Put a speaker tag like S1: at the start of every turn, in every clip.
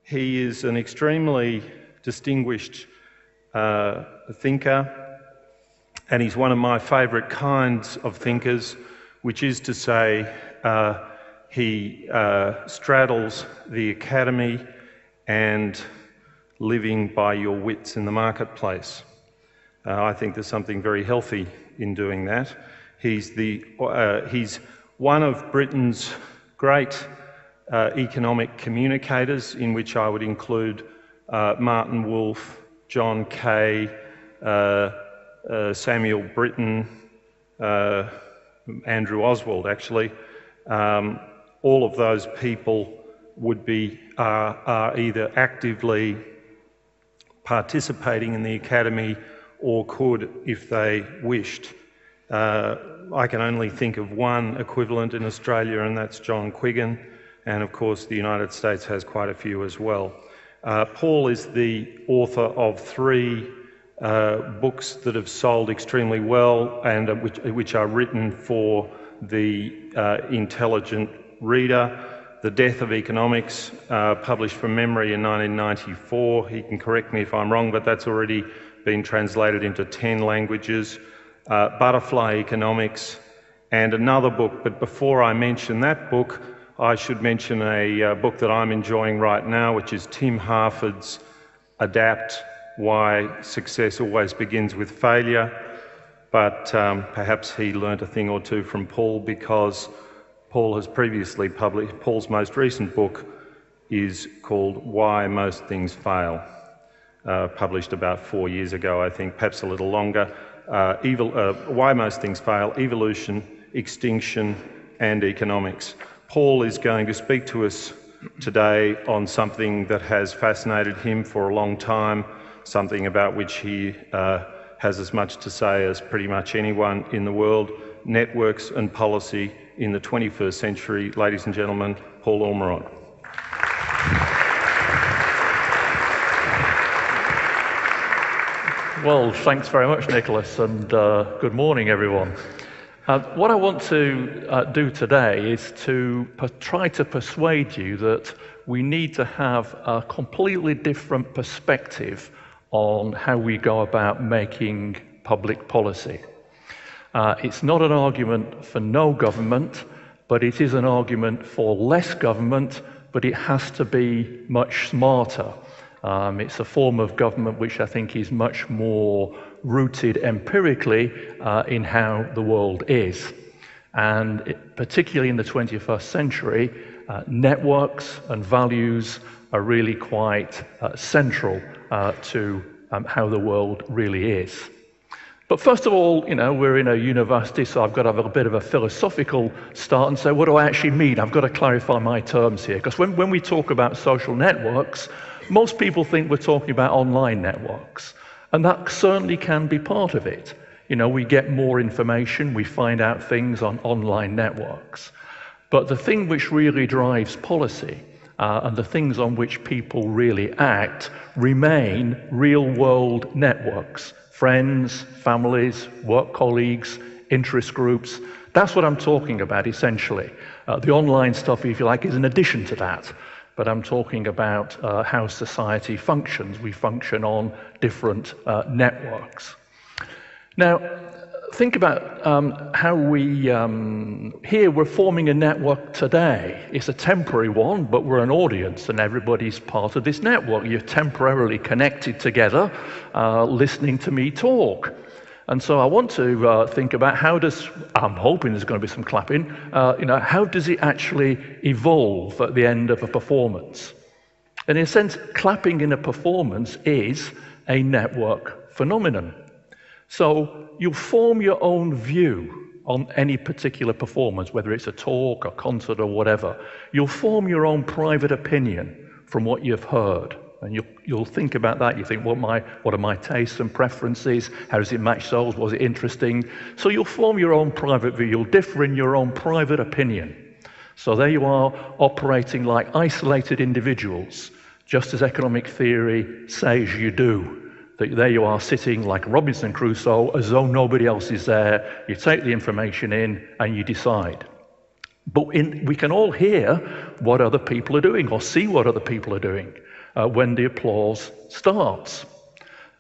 S1: He is an extremely distinguished thinker, and he's one of my favourite kinds of thinkers, which is to say he straddles the academy and living by your wits in the marketplace. I think there's something very healthy in doing that. He's one of Britain's great economic communicators, in which I would include Martin Wolf, John Kay, Samuel Britton, Andrew Oswald, actually. All of those people are either actively participating in the academy or could if they wished. I can only think of one equivalent in Australia, and that's John Quiggin, and of course the United States has quite a few as well. Paul is the author of 3 books that have sold extremely well and which are written for the intelligent reader. The Death of Economics, published from memory in 1994. He can correct me if I'm wrong, but that's already been translated into 10 languages. Butterfly Economics, and another book. But before I mention that book, I should mention a book that I'm enjoying right now, which is Tim Harford's Adapt: Why Success Always Begins with Failure. But perhaps he learnt a thing or two from Paul, because Paul has previously published, Paul's most recent book is called Why Most Things Fail, published about 4 years ago, I think, perhaps a little longer. Why Most Things Fail, Evolution, Extinction and Economics. Paul is going to speak to us today on something that has fascinated him for a long time, something about which he has as much to say as pretty much anyone in the world: networks and policy in the 21st century. Ladies and gentlemen, Paul Ormerod.
S2: Well, thanks very much, Nicholas, and good morning, everyone. What I want to do today is to try to persuade you that we need to have a completely different perspective on how we go about making public policy. It's not an argument for no government, but it is an argument for less government, but it has to be much smarter. It's a form of government which I think is much more rooted empirically in how the world is. And particularly in the 21st century, networks and values are really quite central to how the world really is. But first of all, we're in a university, so I've got to have a bit of a philosophical start and say, what do I actually mean? I've got to clarify my terms here, because when we talk about social networks, most people think we're talking about online networks, and that certainly can be part of it. We get more information, we find out things on online networks. But the thing which really drives policy, and the things on which people really act, remain real-world networks. Friends, families, work colleagues, interest groups. That's what I'm talking about, essentially. The online stuff, if you like, is an addition to that. But I'm talking about how society functions. We function on different networks. Now, think about how here we're forming a network today. It's a temporary one, but we're an audience and everybody's part of this network. You're temporarily connected together, listening to me talk. And so I want to think about I'm hoping there's going to be some clapping, how does it actually evolve at the end of a performance? And in a sense, clapping in a performance is a network phenomenon. So you form your own view on any particular performance, whether it's a talk, a concert, or whatever. You'll form your own private opinion from what you've heard. And you'll think about that. You think, what are my tastes and preferences? How does it match those? Was it interesting? So you'll form your own private view. You'll differ in your own private opinion. So there you are, operating like isolated individuals, just as economic theory says you do. That there you are, sitting like Robinson Crusoe, as though nobody else is there. You take the information in and you decide. But we can all hear what other people are doing or see what other people are doing. when the applause starts.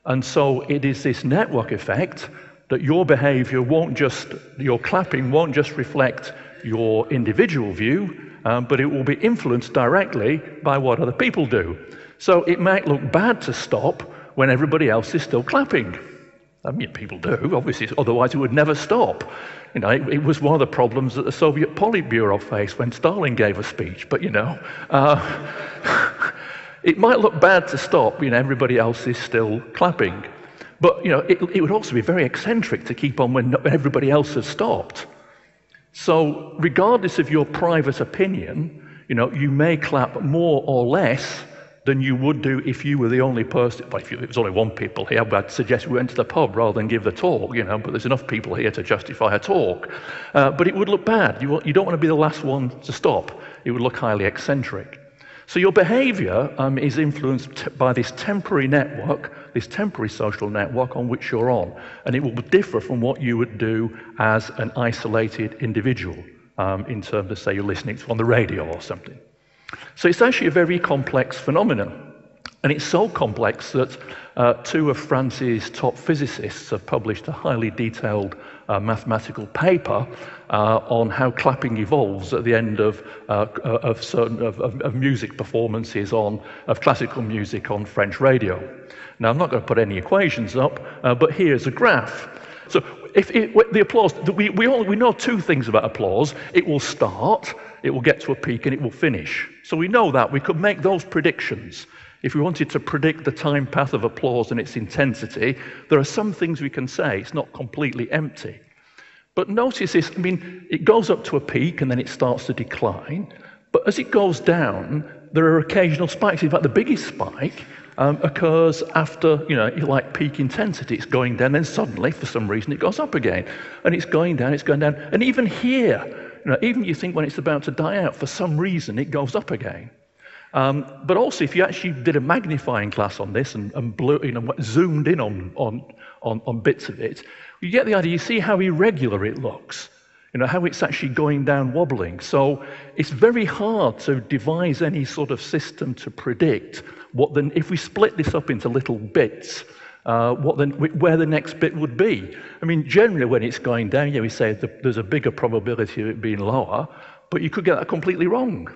S2: And so it is this network effect that your behavior your clapping won't just reflect your individual view, but it will be influenced directly by what other people do. So it might look bad to stop when everybody else is still clapping. I mean, people do, obviously, otherwise it would never stop. You know, it was one of the problems that the Soviet Politburo faced when Stalin gave a speech, but it might look bad to stop, everybody else is still clapping. But, it would also be very eccentric to keep on when everybody else has stopped. So, regardless of your private opinion, you may clap more or less than you would do if you were the only person. Well, if it was only one people here, I'd suggest we went to the pub rather than give the talk, but there's enough people here to justify a talk. But it would look bad. You don't want to be the last one to stop. It would look highly eccentric. So your behavior is influenced by this temporary network, this temporary social network on which you're on. And it will differ from what you would do as an isolated individual in terms of, say, you're listening to on the radio or something. So it's actually a very complex phenomenon. And it's so complex that two of France's top physicists have published a highly detailed mathematical paper on how clapping evolves at the end of music performances of classical music on French radio. Now, I'm not going to put any equations up, but here's a graph. So the applause, we know two things about applause. It will start, it will get to a peak, and it will finish. So we know that. We could make those predictions. If we wanted to predict the time path of applause and its intensity, there are some things we can say. It's not completely empty. But notice this, it goes up to a peak and then it starts to decline. But as it goes down, there are occasional spikes. In fact, the biggest spike occurs after, like peak intensity. It's going down, then suddenly, for some reason, it goes up again. And it's going down, it's going down. And even here, even you think when it's about to die out, for some reason, it goes up again. But also, if you actually did a magnifying glass on this and zoomed in on bits of it, you get the idea. You see how irregular it looks, how it's actually going down, wobbling. So it's very hard to devise any sort of system to predict if we split this up into little bits, where the next bit would be. Generally, when it's going down, we say there's a bigger probability of it being lower, but you could get that completely wrong.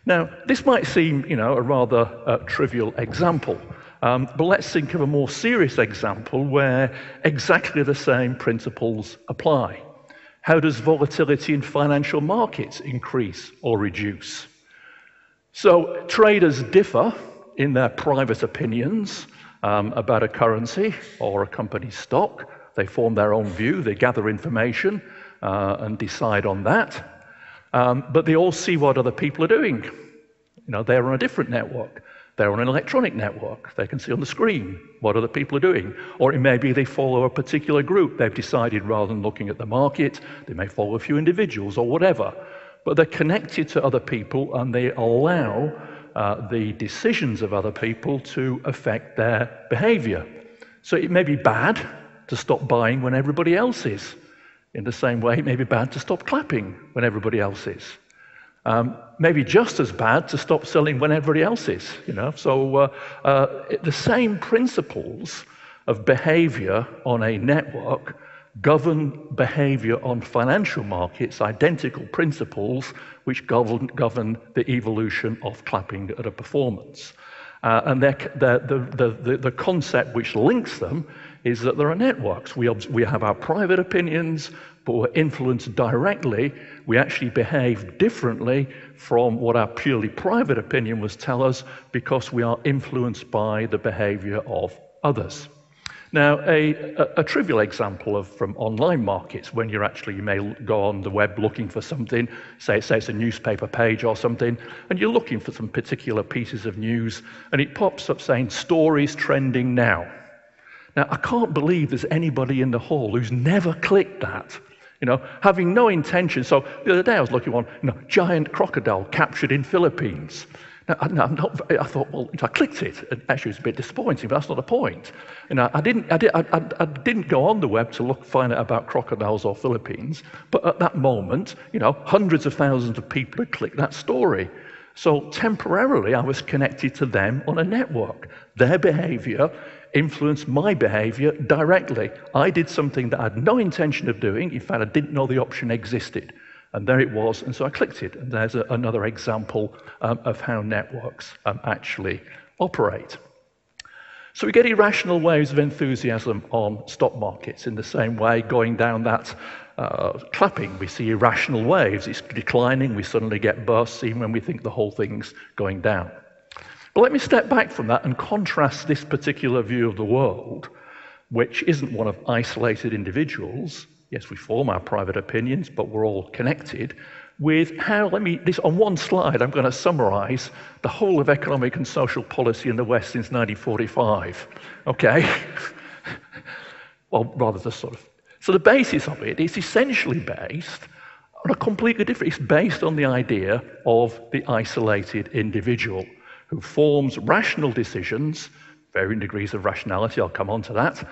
S2: Now, this might seem, a rather trivial example, but let's think of a more serious example where exactly the same principles apply. How does volatility in financial markets increase or reduce? So traders differ in their private opinions about a currency or a company's stock. They form their own view, they gather information and decide on that. But they all see what other people are doing. They're on a different network. They're on an electronic network. They can see on the screen what other people are doing. Or it may be they follow a particular group. They've decided rather than looking at the market, they may follow a few individuals or whatever. But they're connected to other people and they allow the decisions of other people to affect their behavior. So it may be bad to stop buying when everybody else is. In the same way, it may be bad to stop clapping when everybody else is. Maybe just as bad to stop selling when everybody else is. So the same principles of behavior on a network govern behavior on financial markets, identical principles which govern the evolution of clapping at a performance. And the concept which links them is that there are networks. We have our private opinions, but we're influenced directly. We actually behave differently from what our purely private opinion was tell us because we are influenced by the behavior of others. Now, a trivial example from online markets, when you may go on the web looking for something, say it's a newspaper page or something, and you're looking for some particular pieces of news, and it pops up saying, stories trending now. Now, I can't believe there's anybody in the hall who's never clicked that, having no intention. So the other day I was looking on, giant crocodile captured in Philippines. Now, I thought, well, I clicked it, and actually it was a bit disappointing, but that's not the point. I didn't go on the web to find out about crocodiles or Philippines, but at that moment, hundreds of thousands of people had clicked that story. So temporarily, I was connected to them on a network. Their behavior influenced my behavior directly. I did something that I had no intention of doing. In fact, I didn't know the option existed. And there it was, and so I clicked it. And there's another example of how networks actually operate. So we get irrational waves of enthusiasm on stock markets in the same way, going down that clapping. We see irrational waves. It's declining. We suddenly get bursts even when we think the whole thing's going down. But let me step back from that and contrast this particular view of the world, which isn't one of isolated individuals. Yes, we form our private opinions, but we're all connected, with how, on one slide, I'm going to summarize the whole of economic and social policy in the West since 1945. Okay? Well, rather the sort of. So the basis of it is essentially based on a completely different, it's based on the idea of the isolated individual who forms rational decisions, varying degrees of rationality, I'll come on to that.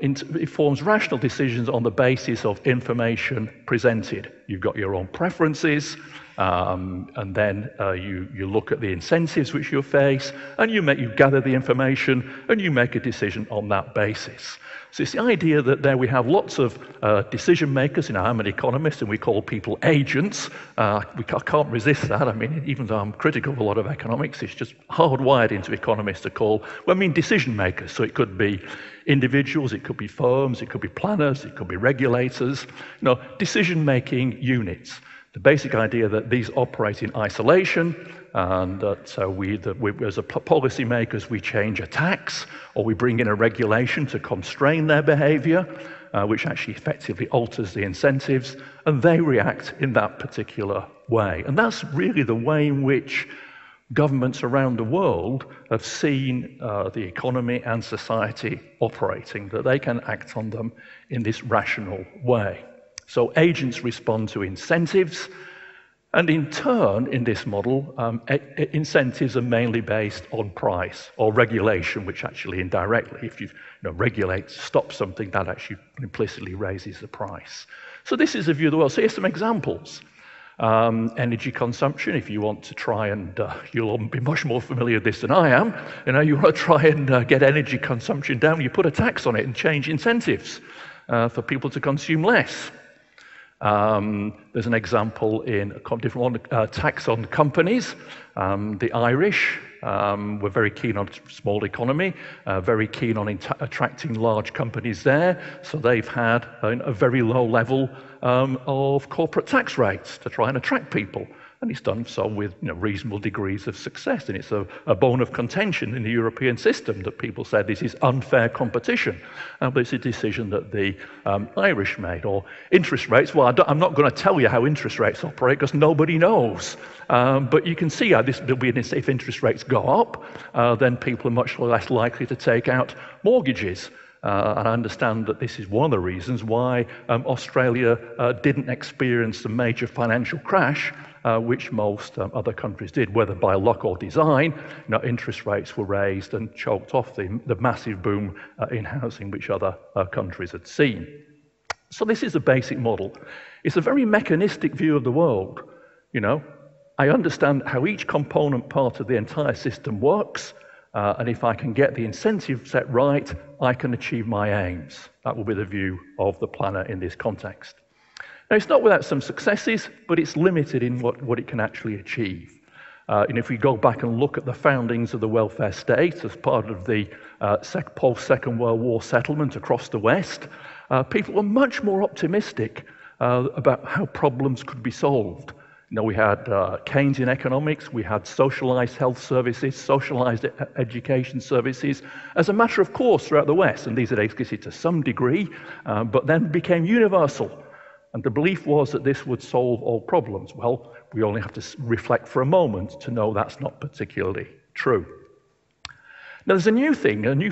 S2: It forms rational decisions on the basis of information presented. You've got your own preferences, and then you look at the incentives which you face, and you gather the information, and you make a decision on that basis. So it's the idea that there we have lots of decision makers. I'm an economist, and we call people agents. I can't resist that. I mean, even though I'm critical of a lot of economics, it's just hardwired into economists to call, decision makers. So it could be individuals, it could be firms, it could be planners, it could be regulators. Decision-making units. The basic idea that these operate in isolation, and so we as policymakers, we change a tax, or we bring in a regulation to constrain their behavior, which actually effectively alters the incentives, and they react in that particular way. And that's really the way in which governments around the world have seen the economy and society operating, that they can act on them in this rational way. So agents respond to incentives, and in turn, in this model, incentives are mainly based on price or regulation, which actually indirectly, if you regulate, stop something, that actually implicitly raises the price. So this is a view of the world. So here's some examples. Energy consumption, if you want to try and, you'll be much more familiar with this than I am, you want to try and get energy consumption down, you put a tax on it and change incentives for people to consume less. There's an example in a different one, tax on companies. The Irish were very keen on small economy, very keen on attracting large companies there, so they've had a very low level of corporate tax rates to try and attract people. And it's done so with reasonable degrees of success. And it's a bone of contention in the European system that people said this is unfair competition. But it's a decision that the Irish made. Or interest rates, well, I'm not going to tell you how interest rates operate because nobody knows. But you can see how this will be, if interest rates go up, then people are much less likely to take out mortgages. And I understand that this is one of the reasons why Australia didn't experience the major financial crash which most other countries did, whether by luck or design. Interest rates were raised and choked off the massive boom in housing which other countries had seen. So this is a basic model. It's a very mechanistic view of the world. I understand how each component part of the entire system works, and if I can get the incentive set right, I can achieve my aims. That will be the view of the planner in this context. Now, it's not without some successes, but it's limited in what it can actually achieve. And if we go back and look at the foundings of the welfare state as part of the post-Second World War settlement across the West, people were much more optimistic about how problems could be solved. We had Keynesian economics, we had socialized health services, socialized education services, as a matter of course throughout the West, and these had existed to some degree, but then became universal. And the belief was that this would solve all problems. Well, we only have to reflect for a moment to know that's not particularly true. Now, there's a new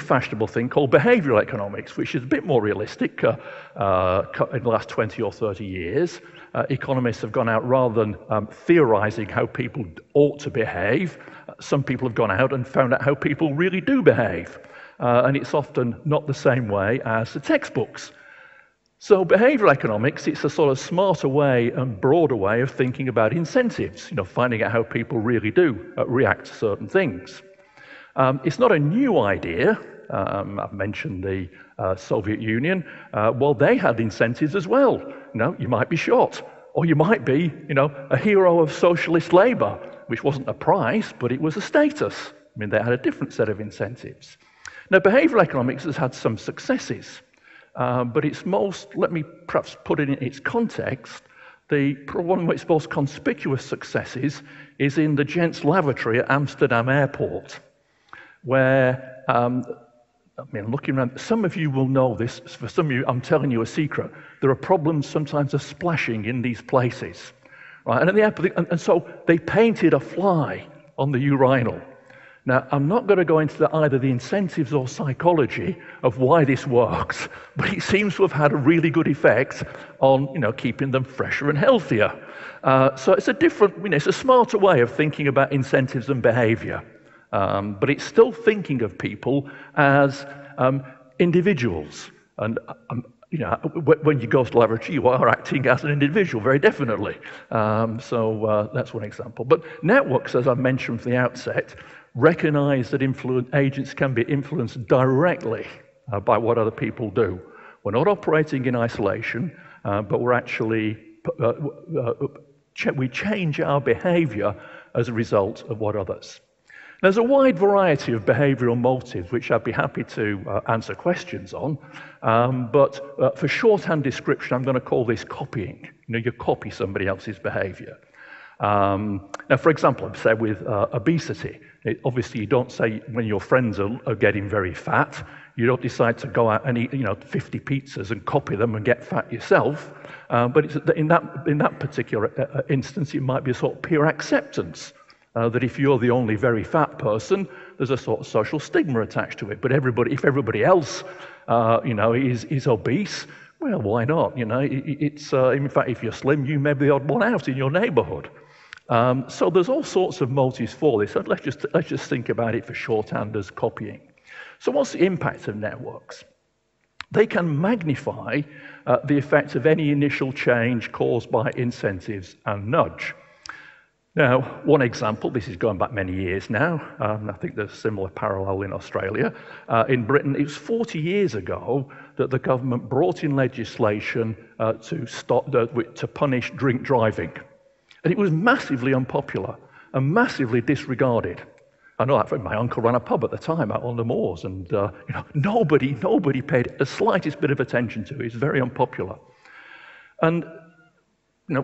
S2: fashionable thing called behavioral economics, which is a bit more realistic. In the last 20 or 30 years, economists have gone out, rather than theorizing how people ought to behave, some people have gone out and found out how people really do behave. And it's often not the same way as the textbooks. So behavioral economics, it's a sort of smarter way and broader way of thinking about incentives, finding out how people really do react to certain things. It's not a new idea. I've mentioned the Soviet Union. Well, they had incentives as well. You might be shot, or you might be, a hero of socialist labor, which wasn't a prize, but it was a status. I mean, they had a different set of incentives. Now, behavioral economics has had some successes, but let me perhaps put it in its context. One of its most conspicuous successes is in the Gents Lavatory at Amsterdam Airport, where, looking around, some of you will know this. For some of you, I'm telling you a secret. There are problems sometimes of splashing in these places, right? And in the airport, and so they painted a fly on the urinal. Now, I'm not going to go into either the incentives or psychology of why this works, but it seems to have had a really good effect on, keeping them fresher and healthier. So it's it's a smarter way of thinking about incentives and behavior, but it's still thinking of people as individuals. And when you go to the laboratory, you are acting as an individual, very definitely. So that's one example. But networks, as I mentioned from the outset, recognize that agents can be influenced directly by what other people do. We're not operating in isolation, but we're actually, we change our behavior as a result of what others. There's a wide variety of behavioral motives, which I'd be happy to answer questions on, but for shorthand description, I'm going to call this copying. You copy somebody else's behavior. Now, for example, say with obesity, obviously you don't say when your friends are getting very fat, you don't decide to go out and eat 50 pizzas and copy them and get fat yourself. But in that particular instance, it might be a sort of peer acceptance. That if you're the only very fat person, there's a sort of social stigma attached to it. But if everybody else, is obese, well, why not? In fact, if you're slim, you may be the odd one out in your neighborhood. So there's all sorts of motives for this. So let's just think about it for shorthand as copying. So what's the impact of networks? They can magnify the effect of any initial change caused by incentives and nudge. Now, one example, this is going back many years now, I think there's a similar parallel in Australia. In Britain, it was 40 years ago that the government brought in legislation to punish drink driving. And it was massively unpopular and massively disregarded. I know that my uncle ran a pub at the time out on the moors, and nobody paid the slightest bit of attention to it. It's very unpopular. And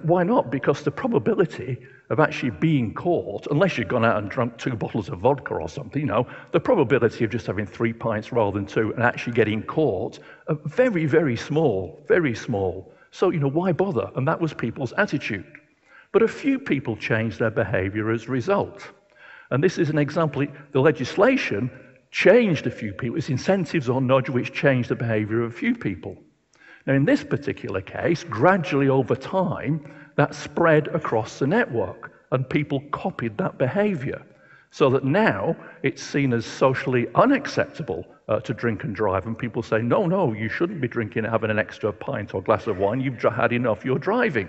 S2: why not? Because the probability of actually being caught, unless you've gone out and drunk 2 bottles of vodka or something, the probability of just having 3 pints rather than 2 and actually getting caught are very, very small, very small. So, why bother? And that was people's attitude. But a few people changed their behavior as a result. And this is an example. The legislation changed a few people. It's incentives or nudge which changed the behavior of a few people. Now, in this particular case, gradually over time, that spread across the network, and people copied that behavior, so that now it's seen as socially unacceptable to drink and drive, and people say, no, you shouldn't be drinking and having an extra pint or glass of wine, you've had enough, you're driving.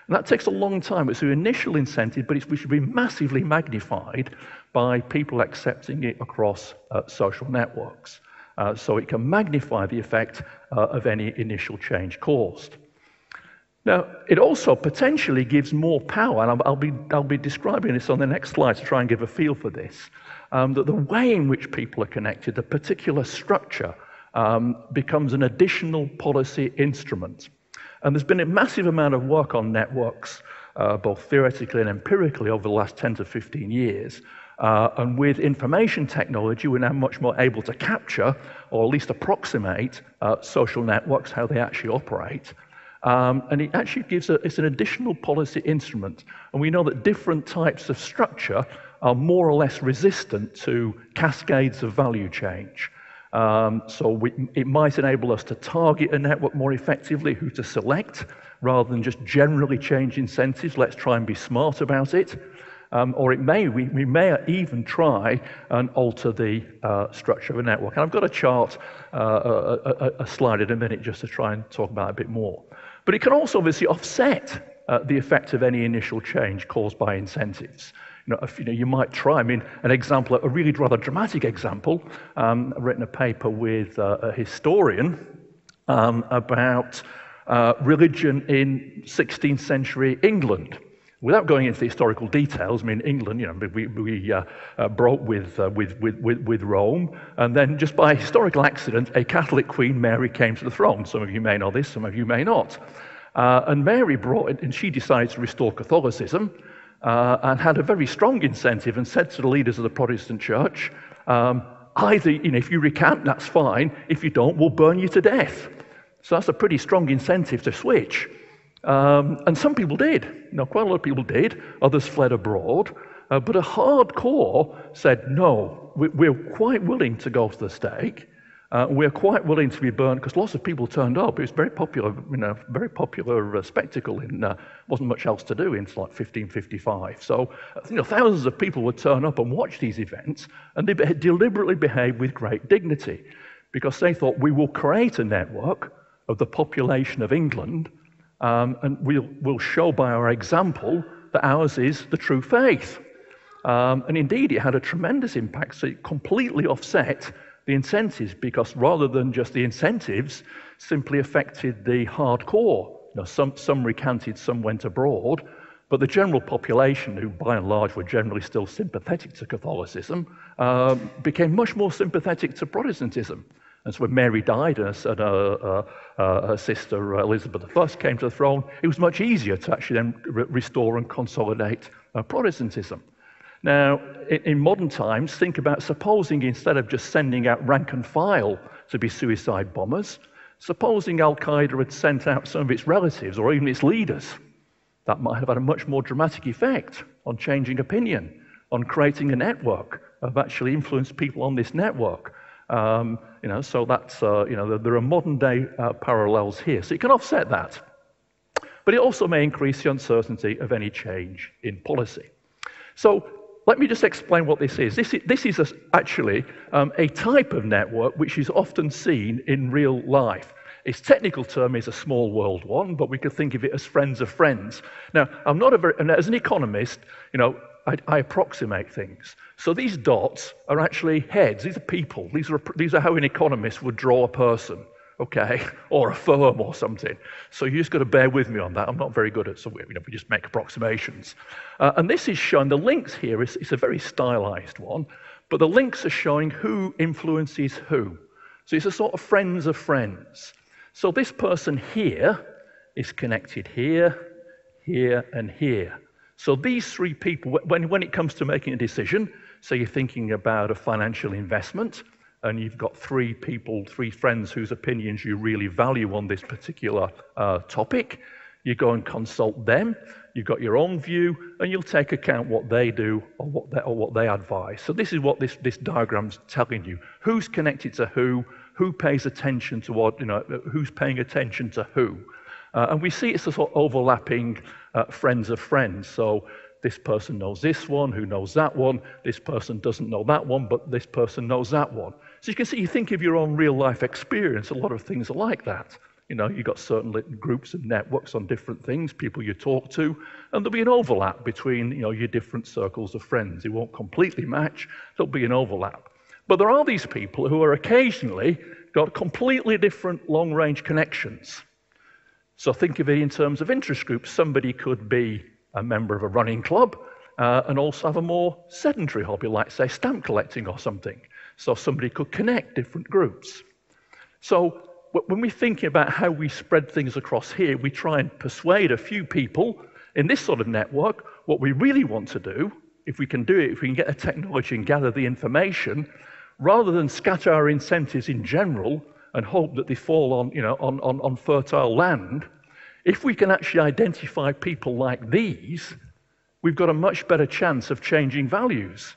S2: And that takes a long time. It's an initial incentive, but which should be massively magnified by people accepting it across social networks. So it can magnify the effect of any initial change caused. Now, it also potentially gives more power, and I'll be describing this on the next slide to try and give a feel for this, that the way in which people are connected, a particular structure, becomes an additional policy instrument. And there's been a massive amount of work on networks, both theoretically and empirically, over the last 10 to 15 years. And with information technology, we're now much more able to capture, or at least approximate, social networks, how they actually operate. And it actually it's an additional policy instrument. And we know that different types of structure are more or less resistant to cascades of value change. It might enable us to target a network more effectively, who to select, rather than just generally change incentives. Let's try and be smart about it. or we may even try and alter the structure of a network. And I've got a chart, a slide in a minute just to try and talk about it a bit more. But it can also obviously offset the effect of any initial change caused by incentives. You might try, an example, a really rather dramatic example, I've written a paper with a historian about religion in 16th century England. Without going into the historical details, England, we broke with Rome, and then just by historical accident, a Catholic Queen Mary came to the throne. Some of you may know this, some of you may not. And Mary brought it, and she decided to restore Catholicism, and had a very strong incentive, and said to the leaders of the Protestant church, either, if you recant, that's fine. If you don't, we'll burn you to death. So that's a pretty strong incentive to switch. And some people did. Quite a lot of people did. Others fled abroad. But a hardcore said, no, we're quite willing to go to the stake. We're quite willing to be burnt, because lots of people turned up. It was very popular, very popular spectacle. Wasn't much else to do until like 1555. So, thousands of people would turn up and watch these events, and they deliberately behaved with great dignity, because they thought, we will create a network of the population of England, and we'll show by our example that ours is the true faith. And indeed, it had a tremendous impact. So it completely offset the incentives, because rather than just the incentives, simply affected the hardcore. Some recanted, some went abroad, but the general population, who by and large were generally still sympathetic to Catholicism, became much more sympathetic to Protestantism. And so when Mary died and her sister Elizabeth I came to the throne, it was much easier to actually then restore and consolidate Protestantism. Now, in modern times, think about supposing instead of just sending out rank and file to be suicide bombers, supposing Al-Qaeda had sent out some of its relatives or even its leaders. That might have had a much more dramatic effect on changing opinion, on creating a network of actually influenced people on this network. So that's, there are modern day parallels here. So you can offset that. But it also may increase the uncertainty of any change in policy. So let me just explain what this is. This is actually a type of network which is often seen in real life. Its technical term is a small world one, but we could think of it as friends of friends. Now, I'm not as an economist, I approximate things. So these dots are actually heads. These are people. These are how an economist would draw a person, okay, or a firm or something. So you just got to bear with me on that. I'm not very good at, so we just make approximations. And this is showing, the links here, it's a very stylized one, but the links are showing who influences who. So it's a sort of friends of friends. So this person here is connected here, here, and here. So these three people, when it comes to making a decision, so you're thinking about a financial investment, and you've got three people, three friends whose opinions you really value on this particular topic, you go and consult them, you've got your own view, and you'll take account what they do or what they advise. So this is what this diagram's telling you. Who's connected to who pays attention to what, who's paying attention to who. And we see it's a sort of overlapping friends of friends. So this person knows this one, who knows that one. This person doesn't know that one, but this person knows that one. So you can see, you think of your own real-life experience, a lot of things are like that. You've got certain groups and networks on different things, people you talk to, and there'll be an overlap between your different circles of friends. It won't completely match, there'll be an overlap. But there are these people who are occasionally got completely different long-range connections. So think of it in terms of interest groups. Somebody could be a member of a running club and also have a more sedentary hobby, like, say, stamp collecting or something. So somebody could connect different groups. So when we're thinking about how we spread things across here, we try and persuade a few people in this sort of network. What we really want to do, if we can do it, if we can get the technology and gather the information, rather than scatter our incentives in general and hope that they fall on fertile land, if we can actually identify people like these, we've got a much better chance of changing values,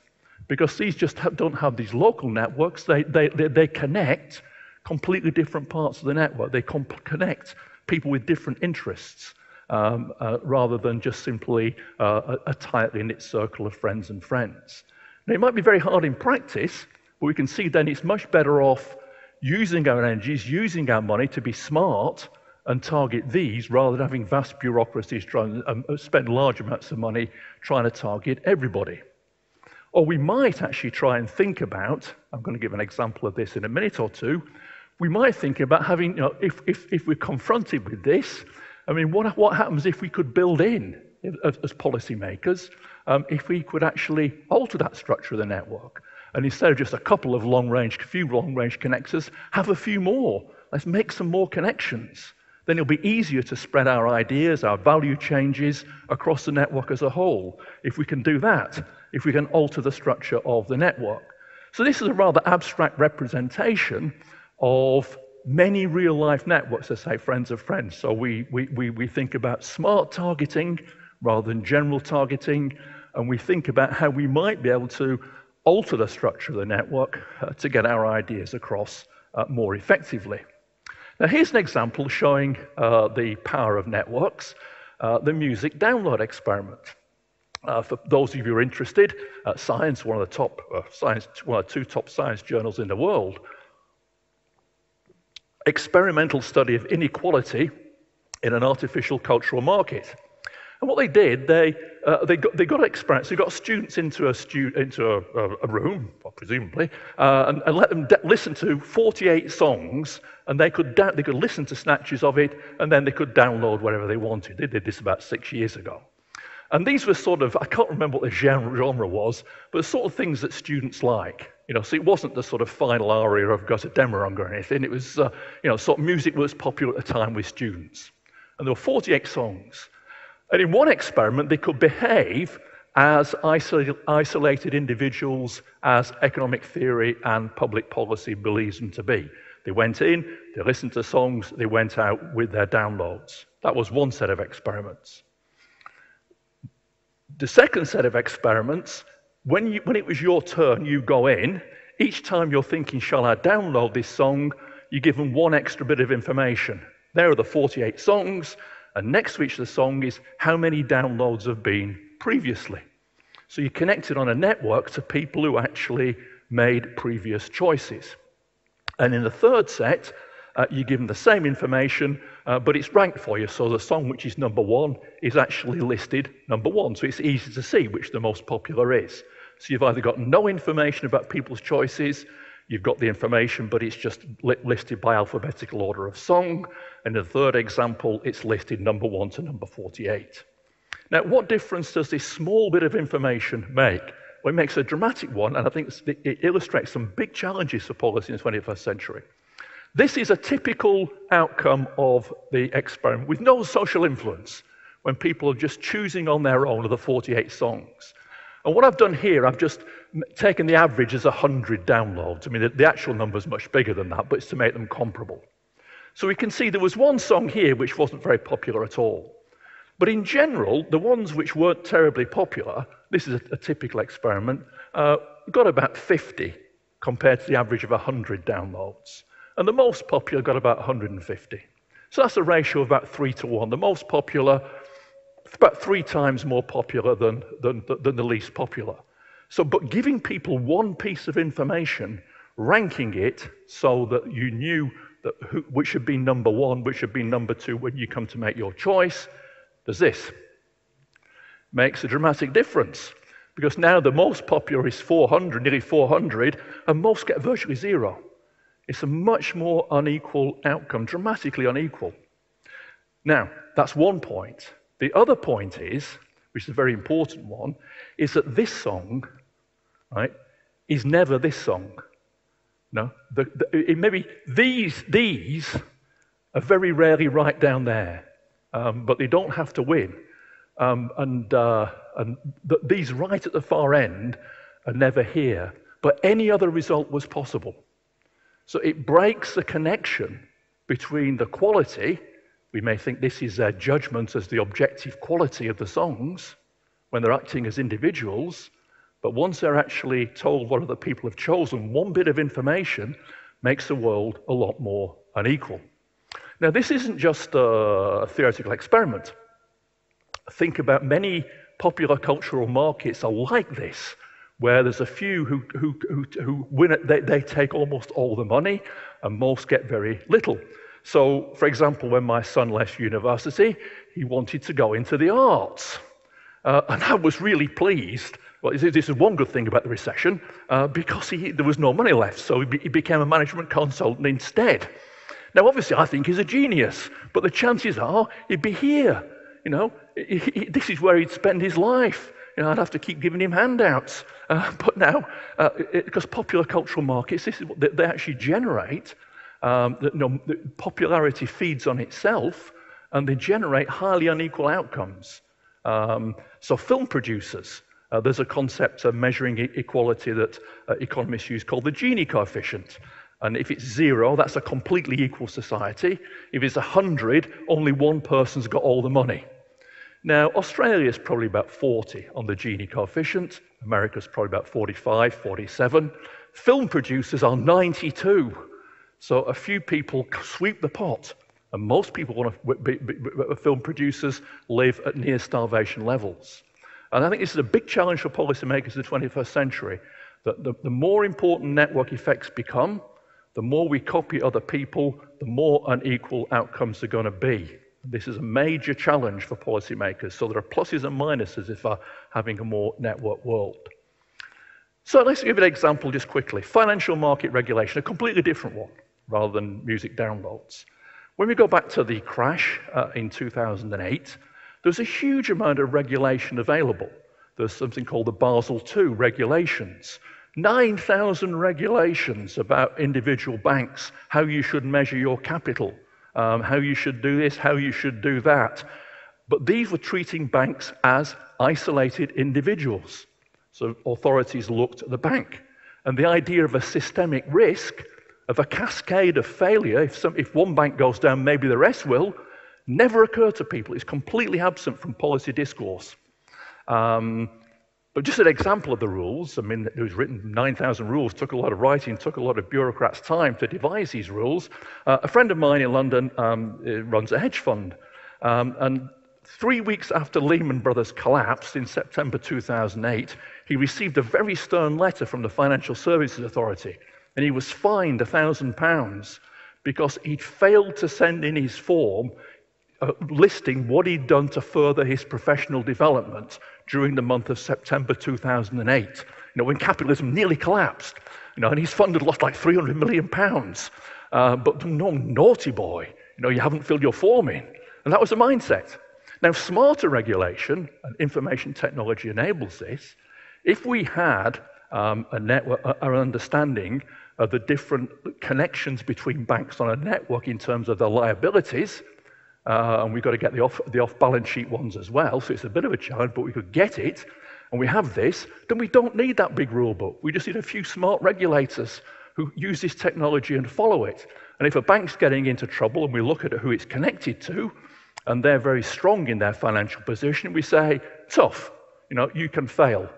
S2: because these just don't have these local networks. They connect completely different parts of the network. They connect people with different interests. rather than just simply a tightly knit circle of friends and friends. Now, it might be very hard in practice, but we can see then it's much better off using our energies, using our money to be smart and target these rather than having vast bureaucracies trying to spend large amounts of money trying to target everybody. Or we might actually try and think about, I'm going to give an example of this in a minute or two, we might think about having, if we're confronted with this, I mean, what happens if we could build in, as policymakers, if we could actually alter that structure of the network? And instead of just a couple of few long-range connectors, have a few more. Let's make some more connections. Then it'll be easier to spread our ideas, our value changes across the network as a whole. If we can do that, if we can alter the structure of the network. So this is a rather abstract representation of many real-life networks, let's say friends of friends. So we think about smart targeting rather than general targeting, and we think about how we might be able to alter the structure of the network to get our ideas across more effectively. Now here's an example showing the power of networks, the music download experiment. For those of you who are interested, Science, one of the two top science journals in the world, experimental study of inequality in an artificial cultural market. And what they did, they got experience. They got students into a room, well, presumably, and let them listen to 48 songs, and they could listen to snatches of it, and then they could download whatever they wanted. They did this about 6 years ago. And these were sort of, I can't remember what the genre was, but the sort of things that students like. So it wasn't the sort of final aria of Götterdämmerung or anything. It was, sort of music was popular at the time with students. And there were 48 songs. And in one experiment, they could behave as isolated individuals as economic theory and public policy believes them to be. They went in, they listened to songs, they went out with their downloads. That was one set of experiments. The second set of experiments, when it was your turn, you go in. Each time you're thinking, shall I download this song, you give them one extra bit of information. There are the 48 songs, and next to each of the song is how many downloads have been previously. So you connect it on a network to people who actually made previous choices. And in the third set, you give them the same information, but it's ranked for you. So the song which is number one is actually listed number one. So it's easy to see which the most popular is. So you've either got no information about people's choices, you've got the information, but it's just listed by alphabetical order of song. And in the third example, it's listed number 1 to number 48. Now, what difference does this small bit of information make? Well, it makes a dramatic one, and I think it illustrates some big challenges for policy in the 21st century. This is a typical outcome of the experiment with no social influence, when people are just choosing on their own of the 48 songs. And what I've done here, I've just taken the average as 100 downloads. I mean, the actual number is much bigger than that, but it's to make them comparable. So we can see there was one song here which wasn't very popular at all. But in general, the ones which weren't terribly popular, this is a typical experiment, got about 50 compared to the average of 100 downloads. And the most popular got about 150. So that's a ratio of about 3 to 1. The most popular, about 3 times more popular than the least popular. So, but giving people one piece of information, ranking it so that you knew that which should be number 1, which should be number 2 when you come to make your choice, does this. Makes a dramatic difference. Because now the most popular is 400, nearly 400, and most get virtually 0. It's a much more unequal outcome, dramatically unequal. Now, that's one point. The other point is, which is a very important one, is that this song, right, is never this song. No, maybe these are very rarely right down there, but they don't have to win. These right at the far end are never here, but any other result was possible. So it breaks the connection between the quality. We may think this is their judgment as the objective quality of the songs when they're acting as individuals, but once they're actually told what other people have chosen, one bit of information makes the world a lot more unequal. Now, this isn't just a theoretical experiment. think about many popular cultural markets are like this, where there's a few who win it, they take almost all the money, and most get very little. So, for example, when my son left university, he wanted to go into the arts. And I was really pleased. Well, this is one good thing about the recession, because there was no money left, so he became a management consultant instead. Now, obviously, I think he's a genius, but the chances are he'd be here. You know, this is where he'd spend his life. You know, I'd have to keep giving him handouts. But now, because popular cultural markets, this is what they actually generate. The popularity feeds on itself, and they generate highly unequal outcomes. So film producers, there's a concept of measuring equality that economists use called the Gini coefficient. And if it's 0, that's a completely equal society. If it's 100, only one person's got all the money. Now, Australia's probably about 40 on the Gini coefficient. America's probably about 45, 47. Film producers are 92. So a few people sweep the pot. And most people film producers live at near starvation levels. And I think this is a big challenge for policymakers in the 21st century, that the more important network effects become, the more we copy other people, the more unequal outcomes are going to be. This is a major challenge for policymakers. So there are pluses and minuses if we're having a more networked world. So let's give an example just quickly. Financial market regulation, a completely different one, rather than music downloads. When we go back to the crash in 2008, there's a huge amount of regulation available. There's something called the Basel II regulations. 9,000 regulations about individual banks, how you should measure your capital, how you should do this, how you should do that. But these were treating banks as isolated individuals. So authorities looked at the bank. And the idea of a systemic risk, of a cascade of failure, if one bank goes down, maybe the rest will, never occurred to people. It's completely absent from policy discourse. But just an example of the rules, I mean, it was written 9,000 rules, took a lot of writing, took a lot of bureaucrats' time to devise these rules. A friend of mine in London runs a hedge fund. And 3 weeks after Lehman Brothers collapsed in September 2008, he received a very stern letter from the Financial Services Authority. And he was fined £1,000 because he'd failed to send in his form listing what he'd done to further his professional development during the month of September 2008. You know, when capitalism nearly collapsed. You know, and his fund had lost like £300 million. But no, naughty boy, you know, you haven't filled your form in. And that was the mindset. Now, smarter regulation and information technology enables this. If we had a network, an understanding of the different connections between banks on a network in terms of their liabilities, and we've got to get the off-balance sheet ones as well, so it's a bit of a challenge, but we could get it, and we have this, then we don't need that big rule book. We just need a few smart regulators who use this technology and follow it. And if a bank's getting into trouble and we look at who it's connected to, and they're very strong in their financial position, we say, tough, you know, you can fail.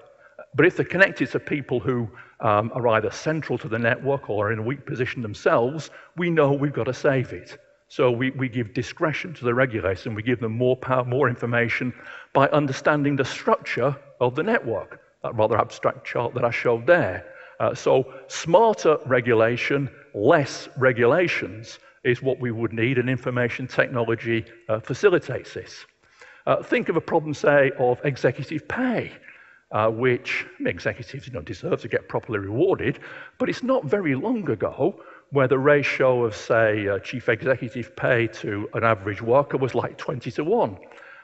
S2: But if they're connected to people who are either central to the network or are in a weak position themselves, we know we've got to save it. So we give discretion to the regulator, and we give them more power, more information by understanding the structure of the network, that rather abstract chart that I showed there. So smarter regulation, less regulations is what we would need, and information technology facilitates this. Think of a problem, say, of executive pay, which executives deserve to get properly rewarded, but it's not very long ago where the ratio of, say, chief executive pay to an average worker was like 20-1.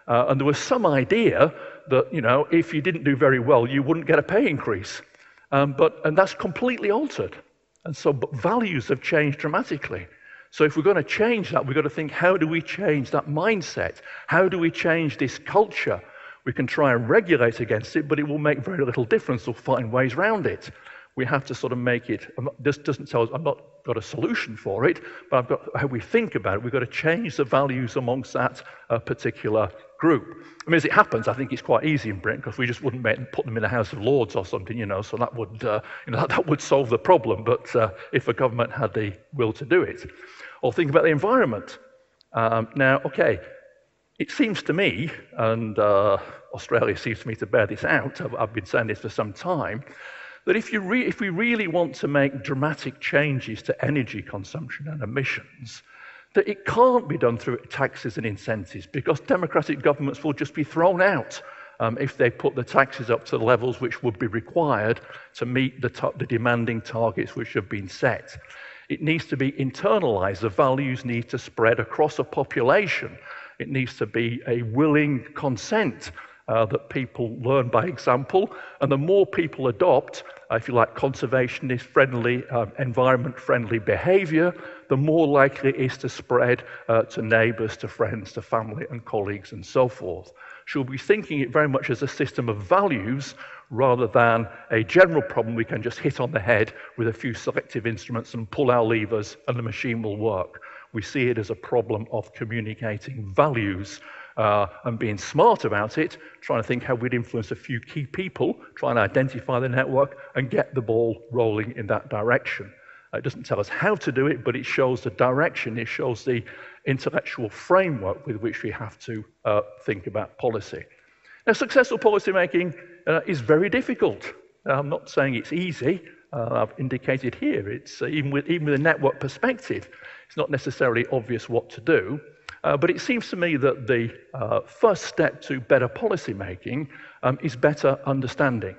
S2: And there was some idea that, you know, if you didn't do very well, you wouldn't get a pay increase. And that's completely altered. And so but values have changed dramatically. So if we're going to change that, we've got to think, how do we change that mindset? How do we change this culture? We can try and regulate against it, but it will make very little difference. We'll find ways around it. We have to sort of make it, this doesn't tell us, I've not got a solution for it, but I've got how we think about it. We've got to change the values amongst that particular group. I mean, as it happens, I think it's quite easy in Britain because we just wouldn't put them in the House of Lords or something, you know, so that would, that would solve the problem. But if a government had the will to do it. Or think about the environment. Now, okay, It seems to me, and Australia seems to me to bear this out, I've been saying this for some time, that if we really want to make dramatic changes to energy consumption and emissions, that it can't be done through taxes and incentives, because democratic governments will just be thrown out if they put the taxes up to the levels which would be required to meet the demanding targets which have been set. It needs to be internalized. The values need to spread across a population. It needs to be a willing consent that people learn by example. And the more people adopt, if you like, conservationist-friendly, environment-friendly behavior, the more likely it is to spread to neighbors, to friends, to family and colleagues and so forth. Should we be thinking it very much as a system of values rather than a general problem we can just hit on the head with a few selective instruments and pull our levers and the machine will work. We see it as a problem of communicating values and being smart about it, trying to think how we'd influence a few key people, trying to identify the network and get the ball rolling in that direction. It doesn't tell us how to do it, but it shows the direction, it shows the intellectual framework with which we have to think about policy. Now, successful policy making is very difficult. I'm not saying it's easy. I've indicated here, it's even with a network perspective, it's not necessarily obvious what to do. But it seems to me that the first step to better policy making is better understanding.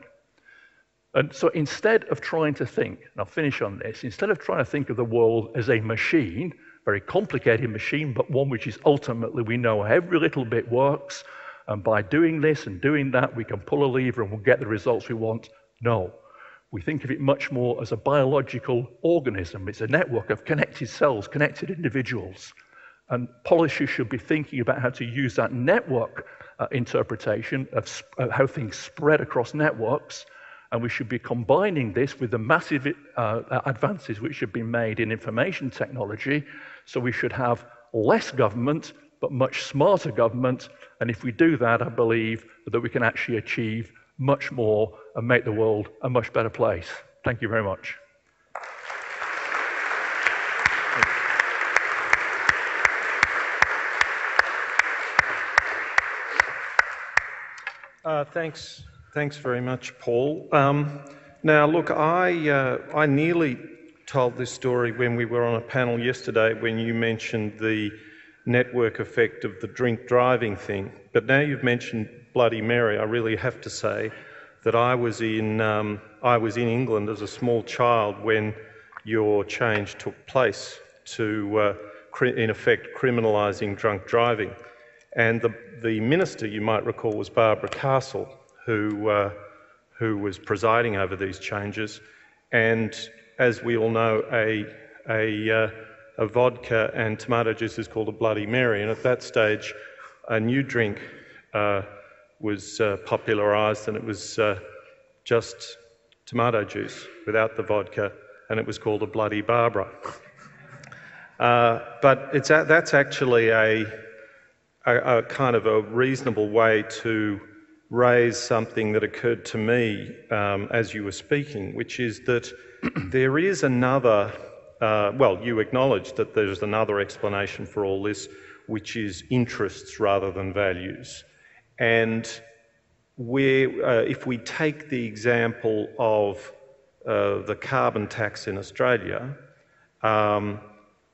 S2: And so instead of trying to think, and I'll finish on this, instead of trying to think of the world as a machine, very complicated machine, but one which is ultimately we know every little bit works, and by doing this and doing that, we can pull a lever and we'll get the results we want. No. We think of it much more as a biological organism. It's a network of connected cells, connected individuals. And policy should be thinking about how to use that network interpretation of how things spread across networks. And we should be combining this with the massive advances which have been made in information technology. So we should have less government, but much smarter government. And if we do that, I believe that we can actually achieve much more and make the world a much better place. Thank you very much.
S1: Thanks very much, Paul. Now, look, I nearly told this story when we were on a panel yesterday when you mentioned the network effect of the drink driving thing. But now you've mentioned Bloody Mary, I really have to say that I was in England as a small child when your change took place to, in effect, criminalising drunk driving. And the minister, you might recall, was Barbara Castle, who was presiding over these changes. And as we all know, a vodka and tomato juice is called a Bloody Mary. And at that stage, a new drink was popularised, and it was just tomato juice without the vodka, and it was called a Bloody Barbara. But that's actually a kind of a reasonable way to raise something that occurred to me as you were speaking, which is that there is another, well, you acknowledge that there's another explanation for all this, which is interests rather than values. And if we take the example of the carbon tax in Australia,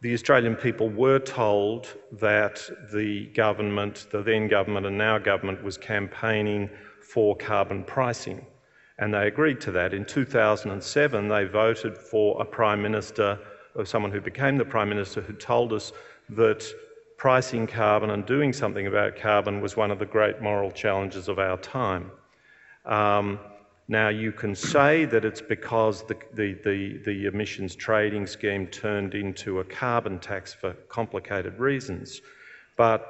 S1: the Australian people were told that the government, the then government and now government, was campaigning for carbon pricing. And they agreed to that. In 2007, they voted for a Prime Minister, or someone who became the Prime Minister, who told us that pricing carbon and doing something about carbon was one of the great moral challenges of our time. Now, you can say that it's because the emissions trading scheme turned into a carbon tax for complicated reasons, but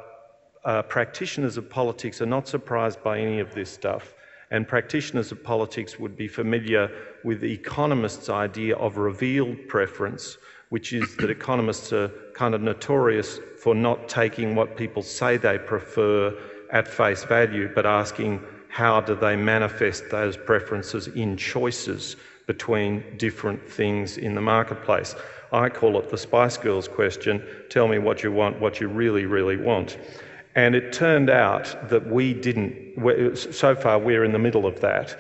S1: practitioners of politics are not surprised by any of this stuff, and practitioners of politics would be familiar with the economists' idea of revealed preference, which is that economists are kind of notorious for not taking what people say they prefer at face value, but asking how do they manifest those preferences in choices between different things in the marketplace. I call it the Spice Girls question: tell me what you want, what you really, really want. And it turned out that we didn't, so far we're in the middle of that.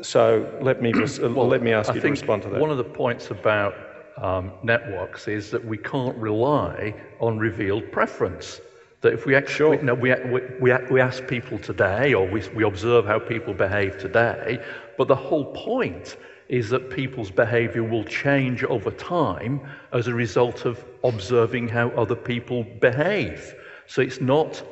S1: So let me ask you to respond to that.
S2: One of the points about networks is that we can't rely on revealed preference. That if we actually, we ask people today, or we observe how people behave today, but the whole point is that people's behavior will change over time as a result of observing how other people behave. So it's not,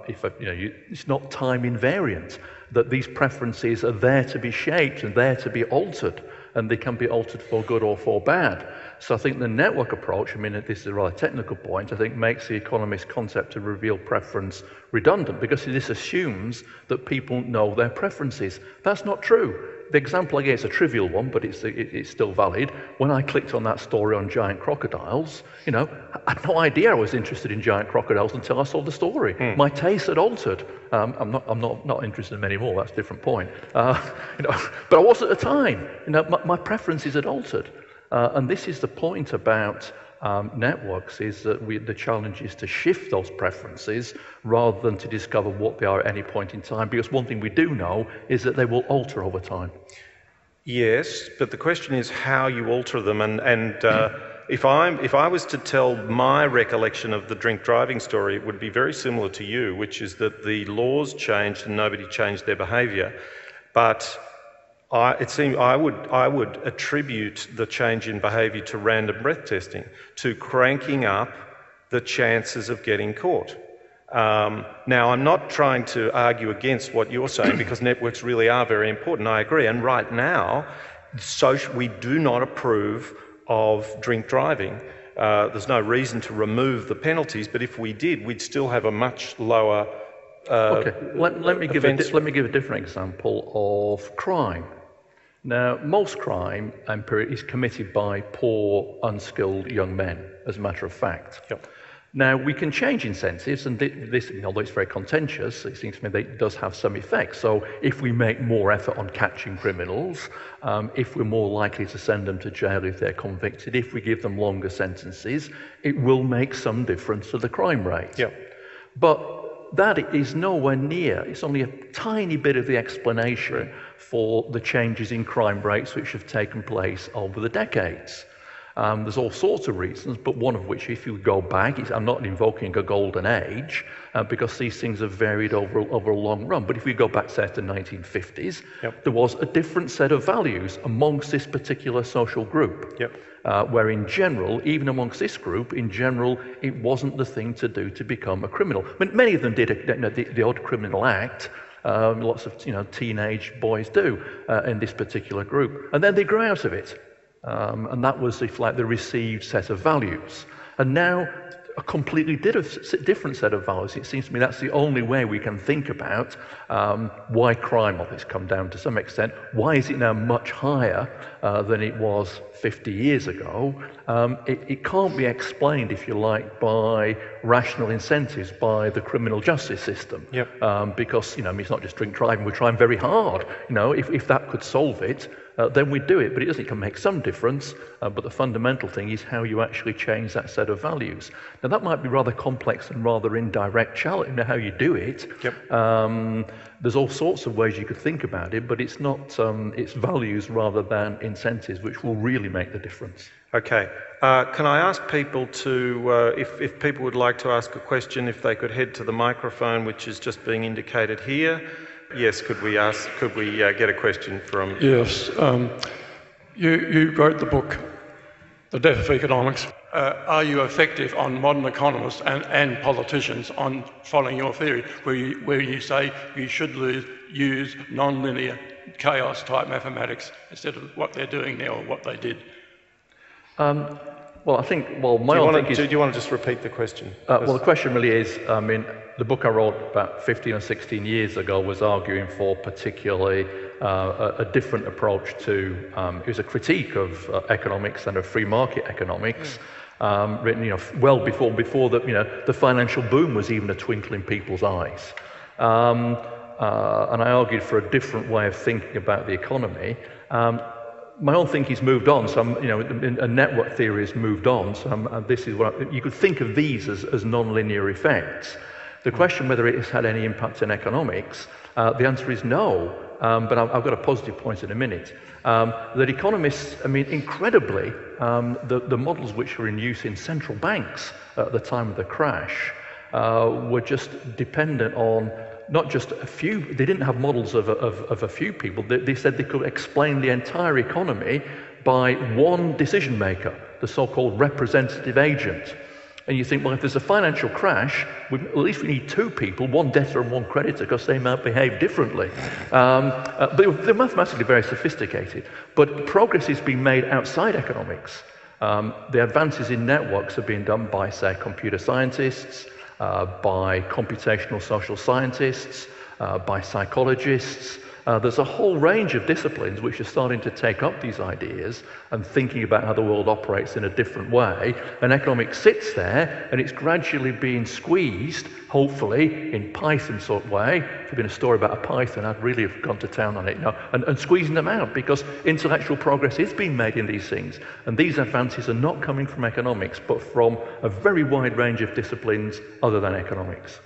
S2: it's not time invariant, that these preferences are there to be shaped and there to be altered, and they can be altered for good or for bad. So I think the network approach, I mean, this is a rather technical point, I think makes the economist concept of revealed preference redundant, because this assumes that people know their preferences. That's not true. The example I gave is a trivial one, but it's still valid. When I clicked on that story on giant crocodiles, I had no idea I was interested in giant crocodiles until I saw the story. My taste had altered. I'm not interested in them anymore. That's a different point. But I was at the time. My preferences had altered. And this is the point about networks, is that the challenge is to shift those preferences rather than to discover what they are at any point in time, because one thing we do know is that they will alter over time.
S1: Yes, but the question is how you alter them, and if I was to tell my recollection of the drink driving story, it would be very similar to you, which is that the laws changed and nobody changed their behaviour, but I would attribute the change in behaviour to random breath testing, to cranking up the chances of getting caught. Now, I'm not trying to argue against what you're saying, because networks really are very important, I agree, and right now, we do not approve of drink driving. There's no reason to remove the penalties, but if we did, we'd still have a much lower
S2: let me give a different example of crime. Now, most crime is committed by poor, unskilled young men, as a matter of fact.
S1: Yep.
S2: Now, we can change incentives, and this, although it's very contentious, it seems to me that it does have some effect. So if we make more effort on catching criminals, if we're more likely to send them to jail if they're convicted, if we give them longer sentences, it will make some difference to the crime rate.
S1: Yep.
S2: But that is nowhere near, it's only a tiny bit of the explanation for the changes in crime rates which have taken place over the decades. There's all sorts of reasons, but one of which, if you go back, I'm not invoking a golden age, because these things have varied over a long run. But if we go back, say, to the 1950s, there was a different set of values amongst this particular social group, where in general, even amongst this group, in general, it wasn't the thing to do to become a criminal. I mean, many of them did the odd criminal act. Lots of teenage boys do in this particular group, and then they grew out of it. And that was the received set of values. And now a completely different set of values. It seems to me that's the only way we can think about why crime, well, it's come down to some extent, why is it now much higher than it was 50 years ago? It can't be explained, if you like, by rational incentives, by the criminal justice system. Because, it's not just drink driving, we're trying very hard. If that could solve it, then we do it, but it can make some difference. But the fundamental thing is how you actually change that set of values. Now, that might be rather complex and rather indirect challenge, how you do it. There's all sorts of ways you could think about it, but it's not, it's values rather than incentives which will really make the difference.
S1: Okay. Can I ask people to, if people would like to ask a question, if they could head to the microphone, which is just being indicated here. Yes, could we get a question from...
S3: Yes. You wrote the book, The Death of Economics. Are you effective on modern economists and politicians on following your theory, where you say you should use nonlinear chaos type mathematics instead of what they're doing now or what they did?
S2: Well, I think, do
S1: you want to just repeat the question?
S2: Well, the question really is, the book I wrote about 15 or 16 years ago was arguing for particularly a different approach to, it was a critique of economics and of free market economics, written, well before the financial boom was even a twinkle in people's eyes. And I argued for a different way of thinking about the economy. My own thinking's moved on, so a network theory has moved on. So this is what you could think of these as nonlinear effects. The question whether it has had any impact on economics, the answer is no, but I've got a positive point in a minute. That economists, I mean, incredibly, the models which were in use in central banks at the time of the crash were just dependent on not just a few, they didn't have models of a few people, they said they could explain the entire economy by one decision maker, the so-called representative agent. And you think, well, if there's a financial crash, at least we need two people, one debtor and one creditor, because they might behave differently. But they're mathematically very sophisticated. But progress is being made outside economics. The advances in networks are being done by, say, computer scientists, by computational social scientists, by psychologists. There's a whole range of disciplines which are starting to take up these ideas and thinking about how the world operates in a different way. And economics sits there and it's gradually being squeezed, hopefully, in Python sort of way. If there'd been a story about a Python, I'd really have gone to town on it, you know, and squeezing them out, because intellectual progress is being made in these things. And these advances are not coming from economics, but from a very wide range of disciplines other than economics.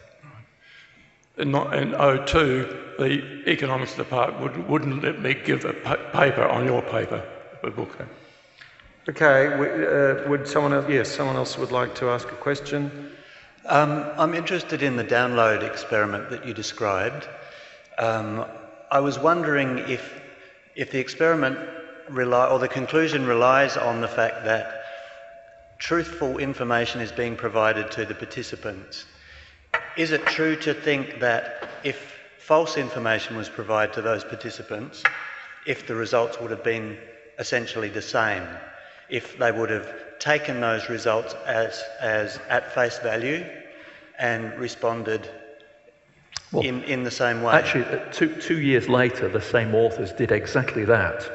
S3: In 2002, the economics department wouldn't let me give a paper on your paper, a book.
S1: Okay, would someone else, yes, someone else would like to ask a question?
S4: I'm interested in the download experiment that you described. I was wondering if the experiment or the conclusion relies on the fact that truthful information is being provided to the participants. Is it true to think that if false information was provided to those participants, if the results would have been essentially the same, if they would have taken those results as at face value and responded in the same way?
S2: Actually, two years later, the same authors did exactly that.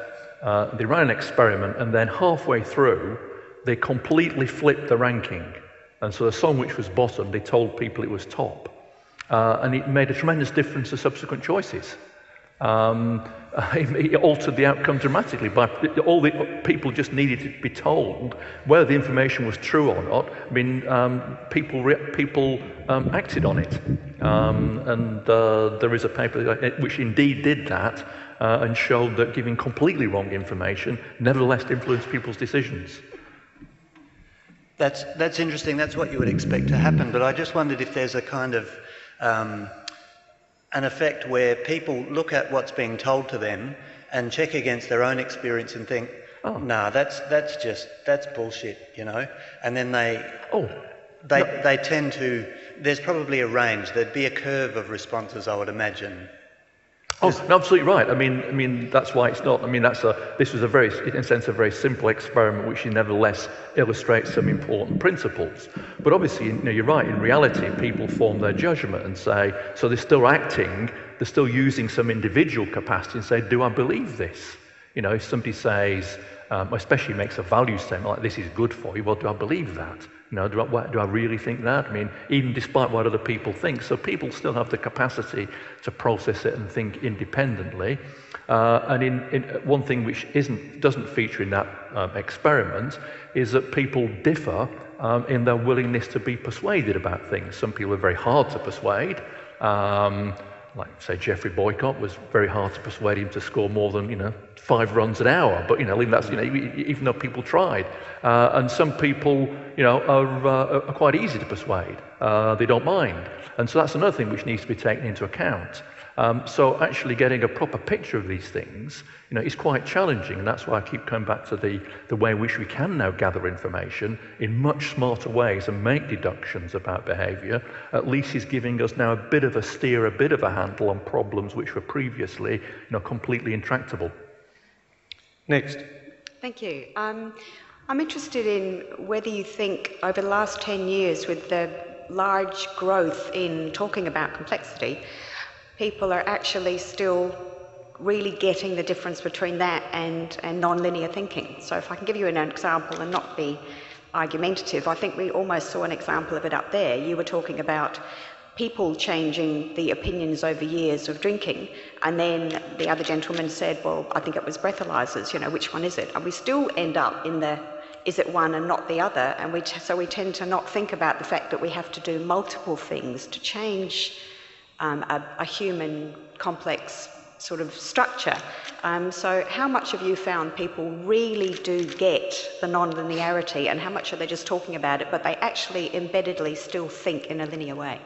S2: They ran an experiment, and then halfway through, they completely flipped the ranking. And so the song which was bottom, they told people it was top. And it made a tremendous difference to subsequent choices. It altered the outcome dramatically. All the people just needed to be told whether the information was true or not. I mean, people acted on it. And there is a paper which indeed did that and showed that giving completely wrong information nevertheless influenced people's decisions.
S4: That's interesting. That's what you would expect to happen. But I just wondered if there's a kind of an effect where people look at what's being told to them and check against their own experience and think, oh, nah, that's bullshit, you know. And then they tend to. There's probably a range. There'd be a curve of responses, I would imagine.
S2: Oh, absolutely right. I mean, that's why it's not. I mean, this was in a sense, a very simple experiment, which nevertheless illustrates some important principles. But obviously, you know, you're right. In reality, people form their judgment and say, so they're still acting, they're still using some individual capacity and say, do I believe this? You know, if somebody says, especially makes a value statement like this is good for you, well, do I believe that? You know, do I really think that? I mean, even despite what other people think. So people still have the capacity to process it and think independently. And in one thing which doesn't feature in that experiment is that people differ in their willingness to be persuaded about things. Some people are very hard to persuade. Like, say, Geoffrey Boycott was very hard to persuade him to score more than, 5 runs an hour. But, that's, even though people tried. And some people, are quite easy to persuade. They don't mind. And so that's another thing which needs to be taken into account. So actually getting a proper picture of these things, is quite challenging. And that's why I keep coming back to the way in which we can now gather information in much smarter ways and make deductions about behaviour. At least is giving us now a bit of a steer, a bit of a handle on problems which were previously, completely intractable.
S1: Next.
S5: Thank you. I'm interested in whether you think over the last 10 years, with the large growth in talking about complexity, people are actually still really getting the difference between that and nonlinear thinking. So if I can give you an example and not be argumentative, I think we almost saw an example of it up there. You were talking about people changing the opinions over years of drinking, and then the other gentleman said, well, I think it was breathalyzers, which one is it? And we still end up in the is it one and not the other? And so we tend to not think about the fact that we have to do multiple things to change a human complex sort of structure. So how much have you found people really do get the non-linearity, and how much are they just talking about it, but they actually embeddedly still think in a linear way?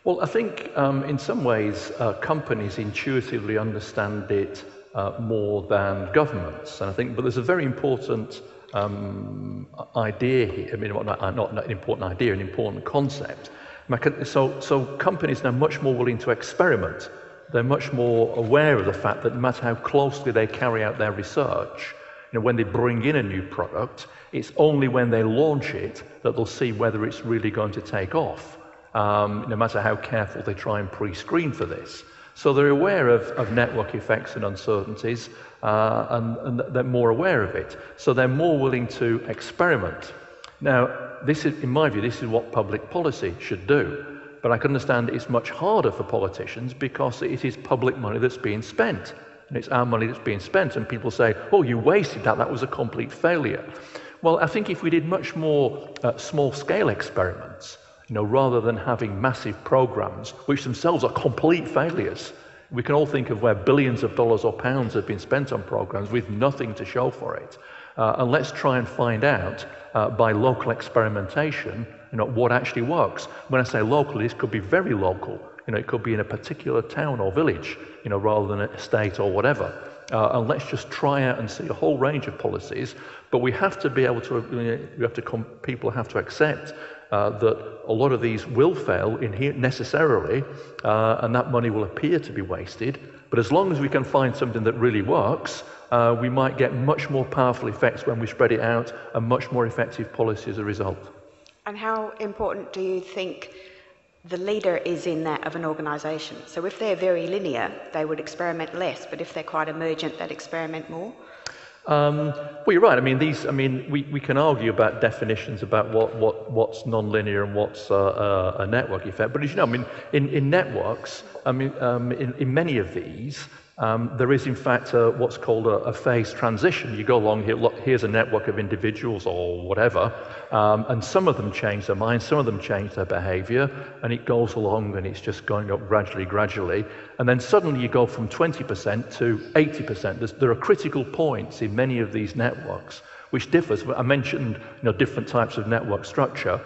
S2: Well, I think in some ways companies intuitively understand it more than governments, and I think, but there's a very important idea here. I mean, not an important idea, an important concept. So companies are now much more willing to experiment. They're much more aware of the fact that no matter how closely they carry out their research, when they bring in a new product, it's only when they launch it that they'll see whether it's really going to take off, no matter how careful they try and pre-screen for this. So they're aware of network effects and uncertainties, and they're more aware of it. So they're more willing to experiment. Now, this is, in my view, this is what public policy should do. But I can understand it's much harder for politicians because it is public money that's being spent. And it's our money that's being spent. And people say, oh, you wasted that, that was a complete failure. Well, I think if we did much more small-scale experiments, rather than having massive programs, which themselves are complete failures. We can all think of where billions of dollars or pounds have been spent on programs with nothing to show for it. And let's try and find out by local experimentation, what actually works. When I say local, this could be very local. It could be in a particular town or village, rather than a state or whatever. And let's just try out and see a whole range of policies. But we have to be able to, people have to accept that a lot of these will fail necessarily, and that money will appear to be wasted. But as long as we can find something that really works, we might get much more powerful effects when we spread it out, and much more effective policy as a result.
S5: And how important do you think the leader is in that of an organisation? So if they're very linear, they would experiment less, but if they're quite emergent, they'd experiment more?
S2: Well, you're right. We can argue about definitions about what's non-linear and what's a network effect. But as you know, in networks, in many of these, there is in fact what's called a phase transition. You go along here, look, here's a network of individuals or whatever, and some of them change their minds, some of them change their behavior, and it goes along and it's just going up gradually, and then suddenly you go from 20% to 80%. There are critical points in many of these networks which differs. I mentioned different types of network structure.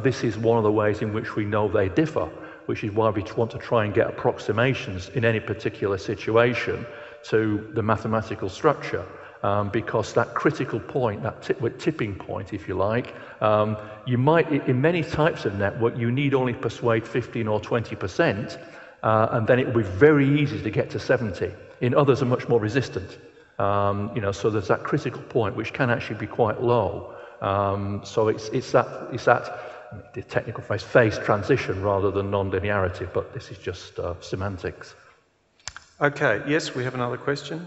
S2: This is one of the ways in which we know they differ, which is why we want to try and get approximations in any particular situation to the mathematical structure, because that critical point, that tipping point, if you like, you might, in many types of network, you need only persuade 15 or 20%, and then it will be very easy to get to 70. In others are much more resistant. So there's that critical point which can actually be quite low. So it's that the technical phrase, phase transition rather than non-linearity, but this is just semantics.
S1: Okay, yes, we have another question.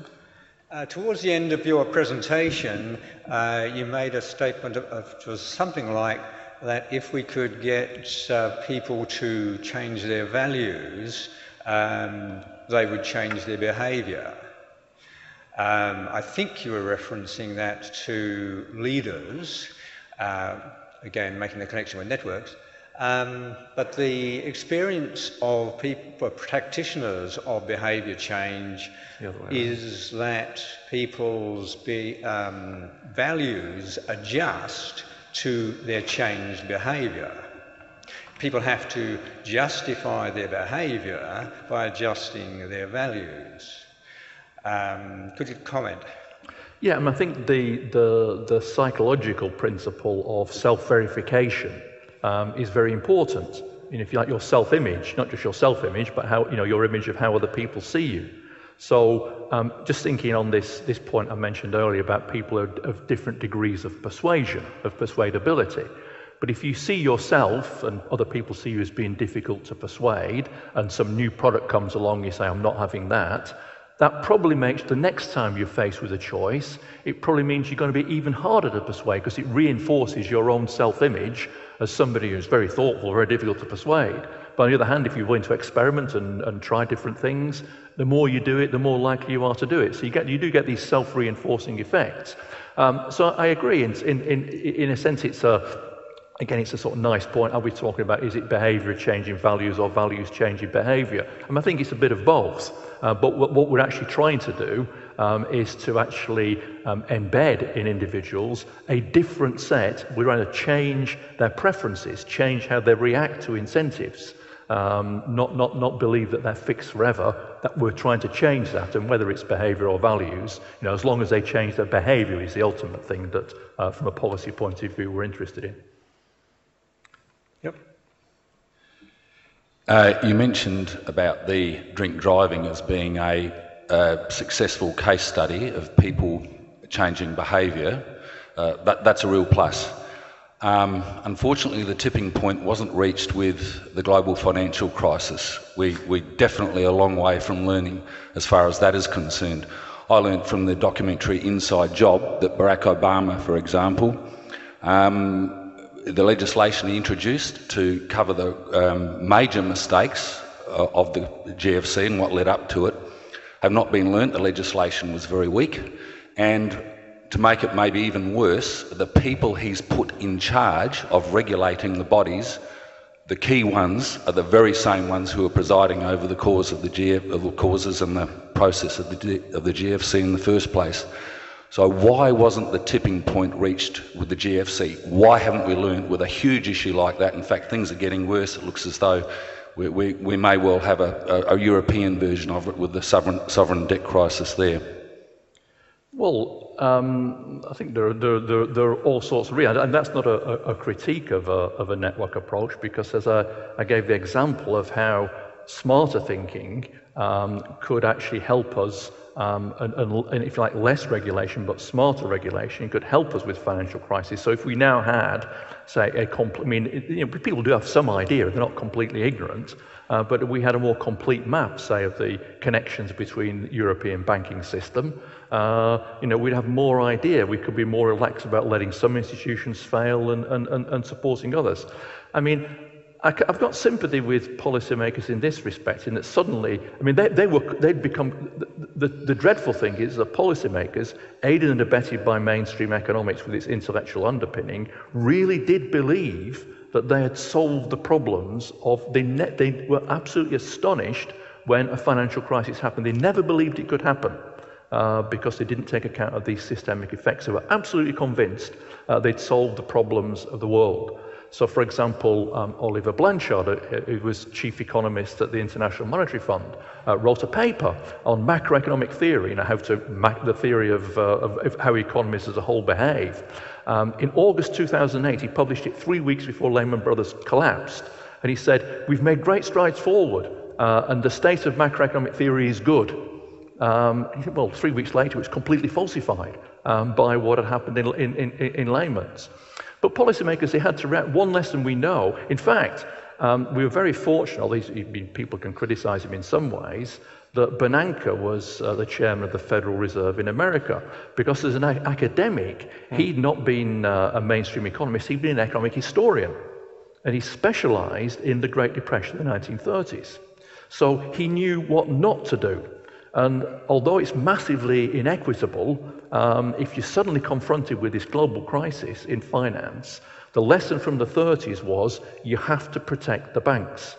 S6: Towards the end of your presentation, you made a statement of was something like that if we could get people to change their values, they would change their behaviour. I think you were referencing that to leaders, again, making the connection with networks, but the experience of people, practitioners of behaviour change, is that people's values adjust to their changed behaviour. People have to justify their behaviour by adjusting their values. Could you comment?
S2: Yeah, I think the psychological principle of self-verification is very important. If you like, your self-image, not just your self-image, but how your image of how other people see you. So just thinking on this point I mentioned earlier about people of different degrees of persuasion, of persuadability. But if you see yourself and other people see you as being difficult to persuade, and some new product comes along, you say, I'm not having that, that probably makes the next time you're faced with a choice, it probably means you're going to be even harder to persuade, because it reinforces your own self-image as somebody who's very thoughtful, very difficult to persuade. But on the other hand, if you're willing to experiment and try different things, the more you do it, the more likely you are to do it. So you do get these self-reinforcing effects. So I agree. In a sense, it's a sort of nice point. Are we talking about, is it behaviour changing values or values changing behaviour? I think it's a bit of both. But what we're actually trying to do is to actually embed in individuals a different set. We're trying to change their preferences, change how they react to incentives. Not believe that they're fixed forever, that we're trying to change that, and whether it's behaviour or values, as long as they change their behaviour is the ultimate thing that, from a policy point of view, we're interested in.
S3: Yep.
S7: You mentioned about the drink driving as being a successful case study of people changing behaviour. That's a real plus. Unfortunately, the tipping point wasn't reached with the global financial crisis. We're definitely a long way from learning as far as that is concerned. I learned from the documentary Inside Job that Barack Obama, for example, the legislation he introduced to cover the major mistakes of the GFC and what led up to it have not been learnt. The legislation was very weak, and to make it maybe even worse, the people he's put in charge of regulating the bodies, the key ones, are the very same ones who are presiding over the cause of the causes and the process of the GFC in the first place. So why wasn't the tipping point reached with the GFC? Why haven't we learned with a huge issue like that? In fact, things are getting worse. It looks as though we may well have a European version of it with the sovereign debt crisis there.
S2: Well, I think there are all sorts of reasons, and that's not a critique of a network approach, because as I gave the example of how smarter thinking could actually help us, and if you like, less regulation but smarter regulation could help us with financial crisis. So if we now had, say, people do have some idea, they're not completely ignorant, but we had a more complete map, say, of the connections between the European banking system, we'd have more idea. We could be more relaxed about letting some institutions fail and supporting others. I've got sympathy with policymakers in this respect, in that suddenly, they'd become, the dreadful thing is that policymakers, aided and abetted by mainstream economics with its intellectual underpinning, really did believe that they had solved the problems of, they were absolutely astonished when a financial crisis happened. They never believed it could happen. Because they didn't take account of these systemic effects. They were absolutely convinced they'd solved the problems of the world. So, for example, Oliver Blanchard, who was chief economist at the International Monetary Fund, wrote a paper on macroeconomic theory, the theory of how economies as a whole behave. In August 2008, he published it 3 weeks before Lehman Brothers collapsed, and he said, "We've made great strides forward, and the state of macroeconomic theory is good." Well, 3 weeks later, it was completely falsified by what had happened in Lehman's. But policymakers, they had to react. One lesson we know, in fact, we were very fortunate, people can criticize him in some ways, that Bernanke was the chairman of the Federal Reserve in America, because as an academic, he'd not been a mainstream economist, he'd been an economic historian, and he specialized in the Great Depression in the 1930s. So he knew what not to do. And although it's massively inequitable, if you're suddenly confronted with this global crisis in finance, the lesson from the 30s was you have to protect the banks.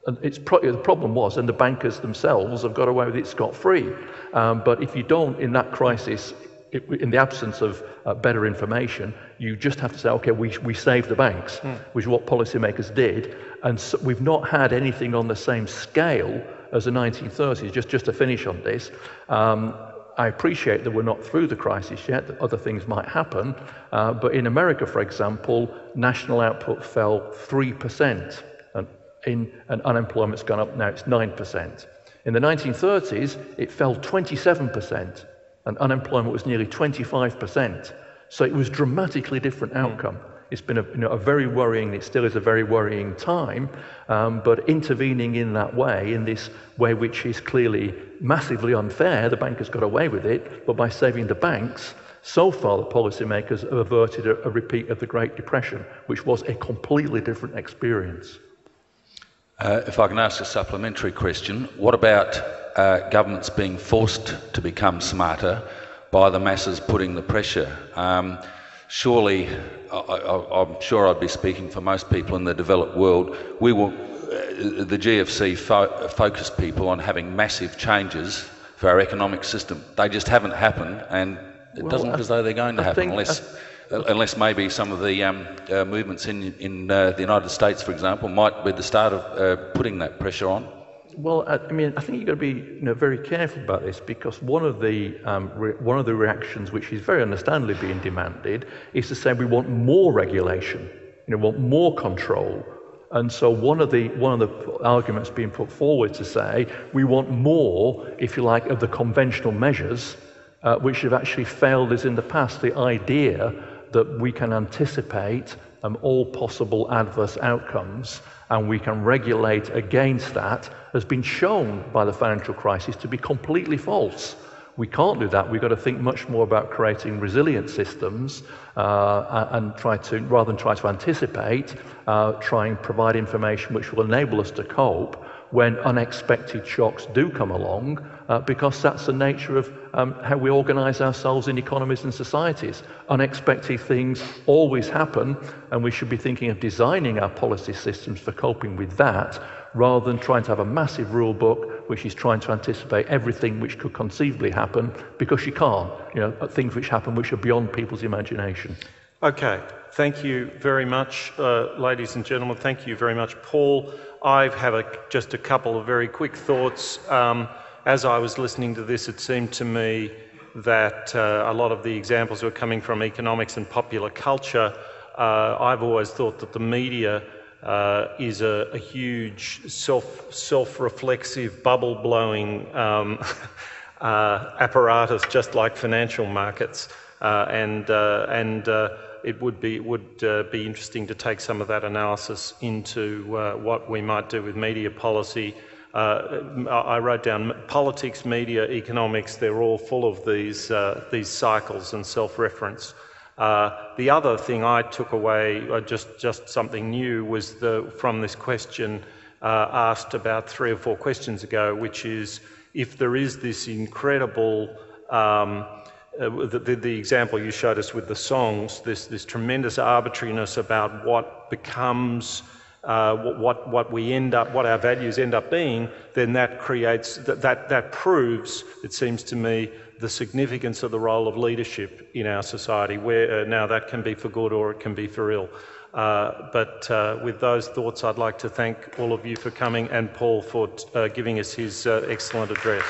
S2: And the problem was, and the bankers themselves have got away with it scot-free. But if you don't, in that crisis, in the absence of better information, you just have to say, okay, we saved the banks, which is what policymakers did. And so we've not had anything on the same scale as the 1930s. Just to finish on this, I appreciate that we're not through the crisis yet, that other things might happen, but in America, for example, national output fell 3%, and unemployment's gone up, now it's 9%. In the 1930s, it fell 27%, and unemployment was nearly 25%. So it was dramatically different outcome. It's been a very worrying, it still is a very worrying time, but intervening in that way, in this way which is clearly massively unfair, the bankers got away with it, but by saving the banks, so far the policymakers have averted a repeat of the Great Depression, which was a completely different experience.
S7: If I can ask a supplementary question, what about governments being forced to become smarter by the masses putting the pressure? Surely, I'm sure I'd be speaking for most people in the developed world, we will, the GFC focused people on having massive changes for our economic system. They just haven't happened, and it doesn't look as though they're going to happen unless maybe some of the movements in the United States, for example, might be the start of putting that pressure on.
S2: Well, I mean, I think you've got to be very careful about this, because one of the reactions, which is very understandably being demanded, is to say we want more regulation, we want more control. And so one of the arguments being put forward to say we want more, if you like, of the conventional measures which have actually failed us in the past. The idea that we can anticipate all possible adverse outcomes and we can regulate against that has been shown by the financial crisis to be completely false. We can't do that. We've got to think much more about creating resilient systems and rather than try to anticipate, try and provide information which will enable us to cope when unexpected shocks do come along, because that's the nature of how we organise ourselves in economies and societies. Unexpected things always happen, and we should be thinking of designing our policy systems for coping with that, rather than trying to have a massive rule book which is trying to anticipate everything which could conceivably happen, because you can't. Things which happen which are beyond people's imagination.
S1: Okay, thank you very much, ladies and gentlemen. Thank you very much, Paul. I have just a couple of very quick thoughts. As I was listening to this, it seemed to me that a lot of the examples were coming from economics and popular culture. I've always thought that the media is a huge self-reflexive, bubble-blowing apparatus, just like financial markets, and it would be interesting to take some of that analysis into what we might do with media policy. I wrote down politics, media, economics. They're all full of these cycles and self-reference. The other thing I took away, just something new, was from this question asked about 3 or 4 questions ago, which is, if there is this incredible the example you showed us with the songs, this tremendous arbitrariness about what becomes what we end up, what our values end up being, then that creates that proves, it seems to me, the significance of the role of leadership in our society, where now that can be for good or it can be for ill. But with those thoughts, I'd like to thank all of you for coming, and Paul for giving us his excellent address.